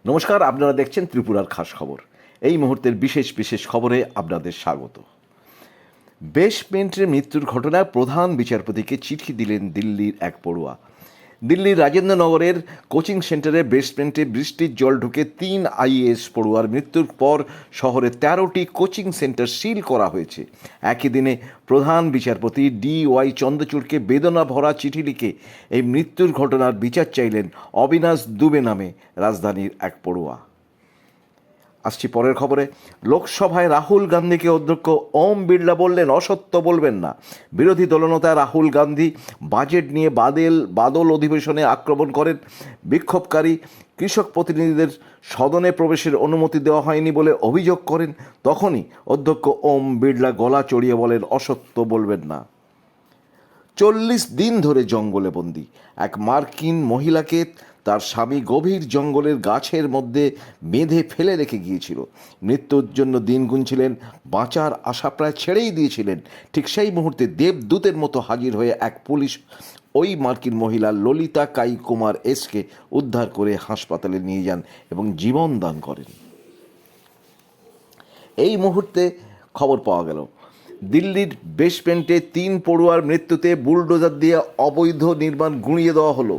নমস্কার, আপনারা দেখছেন ত্রিপুরার খাস খবর। এই মুহূর্তের বিশেষ খবরে আপনাদের স্বাগত। বেসমেন্টের মৃত্যুর ঘটনায় প্রধান বিচারপতিকে চিঠি দিলেন দিল্লির এক পড়ুয়া। দিল্লির রাজেন্দ্রনগরের কোচিং সেন্টারে বেসমেন্টে বৃষ্টির জল ঢুকে 3 আইএএস পড়ুয়ার মৃত্যুর পর শহরে 13টি কোচিং সেন্টার সিল করা হয়েছে। একই দিনে প্রধান বিচারপতি DY চন্দ্রচূড়কে বেদনা ভরা চিঠি লিখে এই মৃত্যুর ঘটনার বিচার চাইলেন অবিনাশ দুবে নামে রাজধানীর এক পড়ুয়া। আসছি পরের খবরে। লোকসভায় রাহুল গান্ধীকে অধ্যক্ষ ওম বিড়লা বললেন, অসত্য বলবেন না। বিরোধী দলনেতা রাহুল গান্ধী বাজেট নিয়ে বাদল অধিবেশনে আক্রমণ করেন। বিক্ষোভকারী কৃষক প্রতিনিধিদের সদনে প্রবেশের অনুমতি দেওয়া হয়নি বলে অভিযোগ করেন। তখনই অধ্যক্ষ ওম বিড়লা গলা চড়িয়ে বলেন, অসত্য বলবেন না। 40 দিন ধরে জঙ্গলে বন্দি এক মার্কিন মহিলাকে তার স্বামী গভীর জঙ্গলের গাছের মধ্যে বেঁধে ফেলে রেখে গিয়েছিল। মৃত্যুর জন্য দিন গুনছিলেন, বাঁচার আশা প্রায় ছেড়েই দিয়েছিলেন। ঠিক সেই মুহূর্তে দেবদূতের মতো হাজির হয়ে এক পুলিশ ওই মার্কিন মহিলা ললিতা কাই কুমার এসকে উদ্ধার করে হাসপাতালে নিয়ে যান এবং জীবন দান করেন। এই মুহূর্তে খবর পাওয়া গেল, দিল্লির বেসমেন্টে 3 পড়ুয়ার মৃত্যুতে বুলডোজার দিয়ে অবৈধ নির্মাণ গুঁড়িয়ে দেওয়া হলো।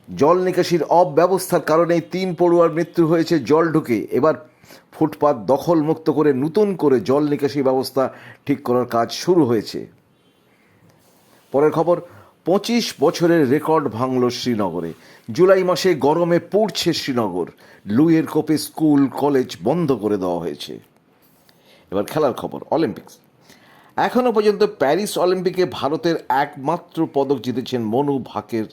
জল নিকাশির অব্যবস্থার কারণেই 3 পড়ুয়ার মৃত্যু হয়েছে জল ঢুকে। এবার ফুটপাত দখলমুক্ত করে নতুন করে জল নিকাশি ব্যবস্থা ঠিক করার কাজ শুরু হয়েছে। পরের খবর, 25 বছরের রেকর্ড ভাঙল শ্রীনগরে। জুলাই মাসে গরমে পুড়ছে শ্রীনগর। লুইয়ের কোপে স্কুল কলেজ বন্ধ করে দেওয়া হয়েছে। এবার খেলার খবর, অলিম্পিক্স। এখনও পর্যন্ত প্যারিস অলিম্পিকে ভারতের একমাত্র পদক জিতেছেন মনু ভাকের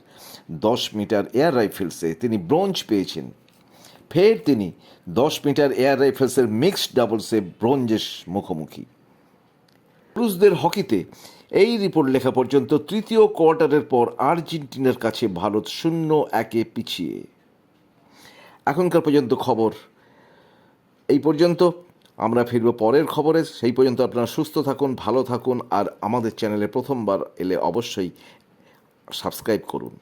10 মিটার এয়ার রাইফেলসে। তিনি ব্রোঞ্জ পেয়েছেন। ফের তিনি 10 মিটার এয়ার রাইফেলসের মিক্সড ডাবলসে ব্রোঞ্জের মুখোমুখি। পুরুষদের হকিতে এই রিপোর্ট লেখা পর্যন্ত তৃতীয় কোয়ার্টারের পর আর্জেন্টিনার কাছে ভারত 0-1 পিছিয়ে। এখনকার পর্যন্ত খবর এই পর্যন্ত। আমরা ফিরব পরের খবরে। সেই পর্যন্ত আপনারা সুস্থ থাকুন, ভালো থাকুন, আর আমাদের চ্যানেলে প্রথমবার এলে অবশ্যই সাবস্ক্রাইব করুন।